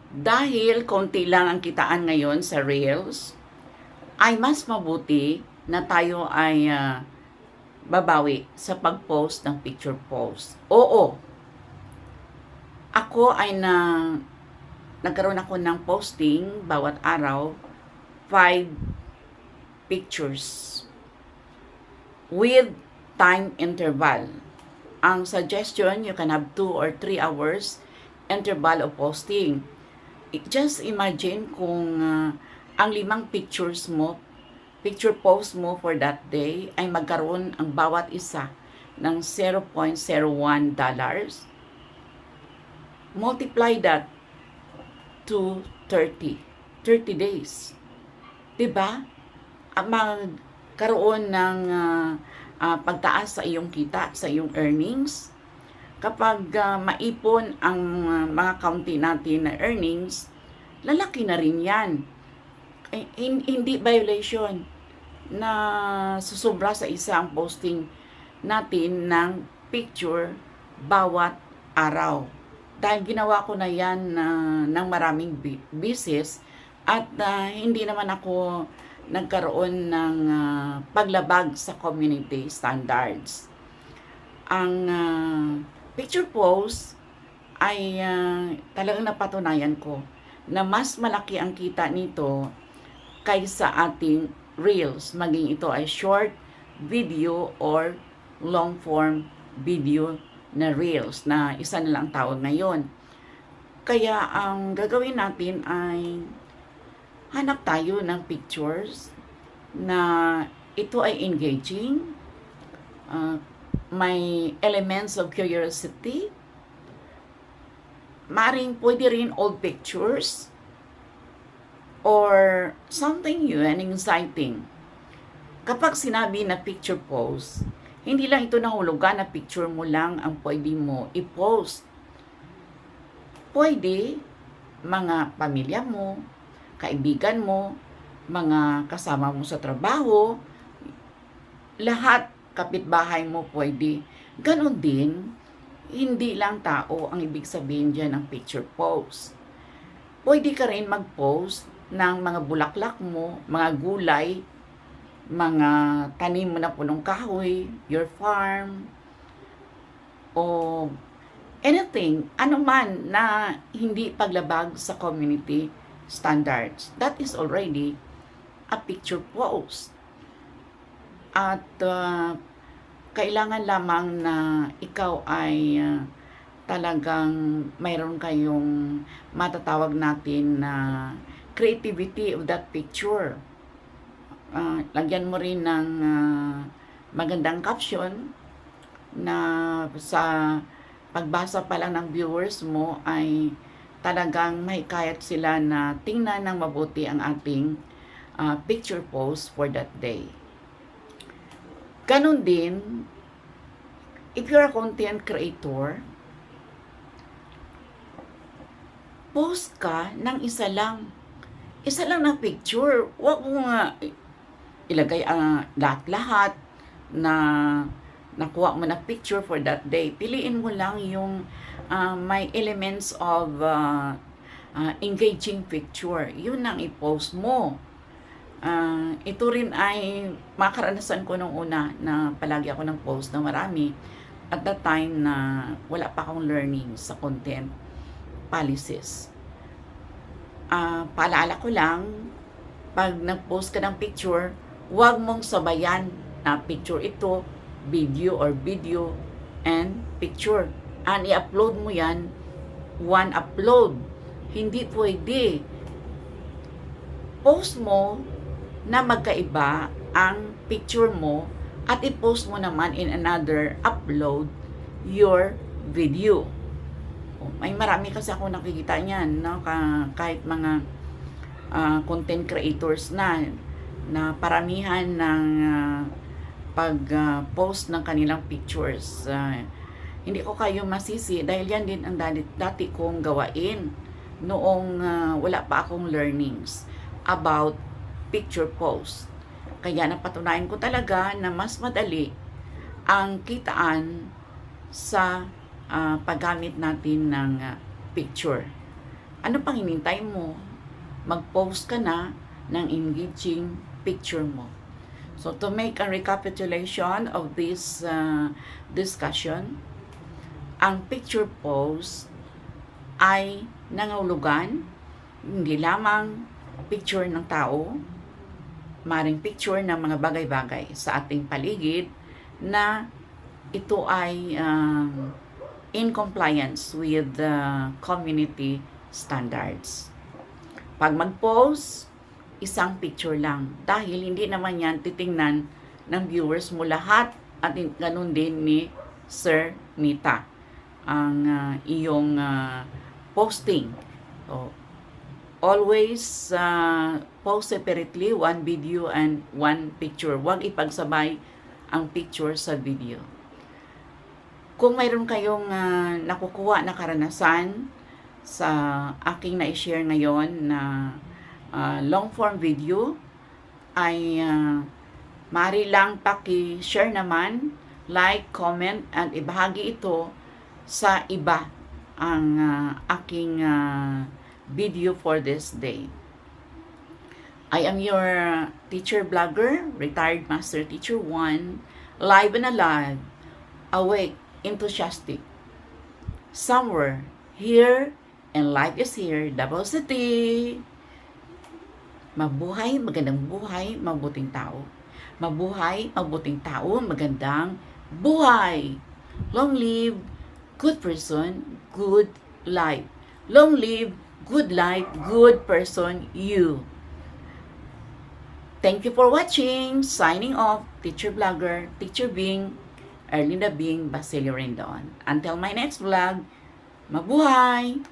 Dahil konti lang ang kitaan ngayon sa Reels, ay mas mabuti na tayo ay babawi sa pag-post ng picture post. Oo, ako ay nagkaroon ako ng posting bawat araw, 5 pictures with time interval. Ang suggestion, you can have 2 or 3 hours interval of posting. Just imagine kung ang 5 picture post mo for that day ay magkaroon ang bawat isa ng $0.01. Multiply that to 30 days. Diba? Magkaroon ng pagtaas sa iyong kita, sa iyong earnings. Kapag maipon ang mga kaunti natin na earnings, lalaki na rin yan. Hindi violation na susubra sa isang posting natin ng picture bawat araw. Dahil ginawa ko na yan ng maraming beses at hindi naman ako nagkaroon ng paglabag sa community standards. Ang picture post ay talagang napatunayan ko na mas malaki ang kita nito kaysa ating reels, maging ito ay short video or long form video na reels na isa na lang tawag ngayon. Kaya ang gagawin natin ay hanap tayo ng pictures na ito ay engaging, may elements of curiosity. Maring pwede rin old pictures or something new and exciting. Kapag sinabi na picture post, hindi lang ito nahulugan na picture mo lang ang pwede mo i-post. Pwede mga pamilya mo, kaibigan mo, mga kasama mo sa trabaho, lahat, kapitbahay mo pwede. Ganon din, hindi lang tao ang ibig sabihin dyan ng picture post. Pwede ka rin mag-post ng mga bulaklak mo, mga gulay, mga tanim mo na punong kahoy, your farm, o anything, anuman na hindi paglabag sa community standards. That is already a picture post. At kailangan lamang na ikaw ay talagang mayroon kayong matatawag natin na creativity of that picture. Lagyan mo rin ng magandang caption na sa pagbasa pa lang ng viewers mo ay talagang mahikayat sila na tingnan ng mabuti ang ating picture post for that day. Ganon din, if you're a content creator, post ka ng isa lang na picture. Huwag mo nga ilagay lahat-lahat na nakuha mo na picture for that day. Piliin mo lang yung may elements of engaging picture. Yun ang i-post mo. Ito rin ay makaranasan ko nung una na palagi ako ng post na marami at that time na wala pa akong learning sa content policies. Paalala ko lang, pag nag-post ka ng picture, huwag mong sabayan na picture ito, video and picture. I-upload mo yan, one upload. Hindi pwede. Post mo na magkaiba ang picture mo at i-post mo naman in another upload your video. May marami kasi ako nakikita niyan, no? Kahit mga content creators na paramihan ng pag-post ng kanilang pictures. Hindi ko kayo masisi dahil yan din ang dati kong gawain noong wala pa akong learnings about picture post. Kaya napatunayan ko talaga na mas madali ang kitaan sa paggamit natin ng picture. Ano pang hinintay mo? Mag-post ka na ng engaging picture mo. So, to make a recapitulation of this discussion, ang picture post ay nangahulugan hindi lamang picture ng tao, maring picture ng mga bagay-bagay sa ating paligid na ito ay in compliance with the community standards. Pag mag-post, isang picture lang. Dahil hindi naman yan titingnan ng viewers mo lahat at ganun din ni Sir Nita ang iyong posting. So, always post separately one video and one picture. Huwag ipagsabay ang picture sa video. Kung mayroon kayong nakukuha na karanasan sa aking na-share ngayon na long form video, ay maaari lang paki-share naman, like, comment, and ibahagi ito sa iba ang aking video for this day. I am your teacher vlogger, retired master teacher 1, live and alive, awake, enthusiastic, somewhere, here, and life is here, Davao City. Mabuhay, magandang buhay, mabuting tao. Mabuhay, mabuting tao, magandang buhay. Long live, good person, good life. Long live, good life, good person, you. Thank you for watching. Signing off, Teacher Vlogger, Teacher Bing, Erlinda Bing, Basilio Rendon. Until my next vlog, mabuhay!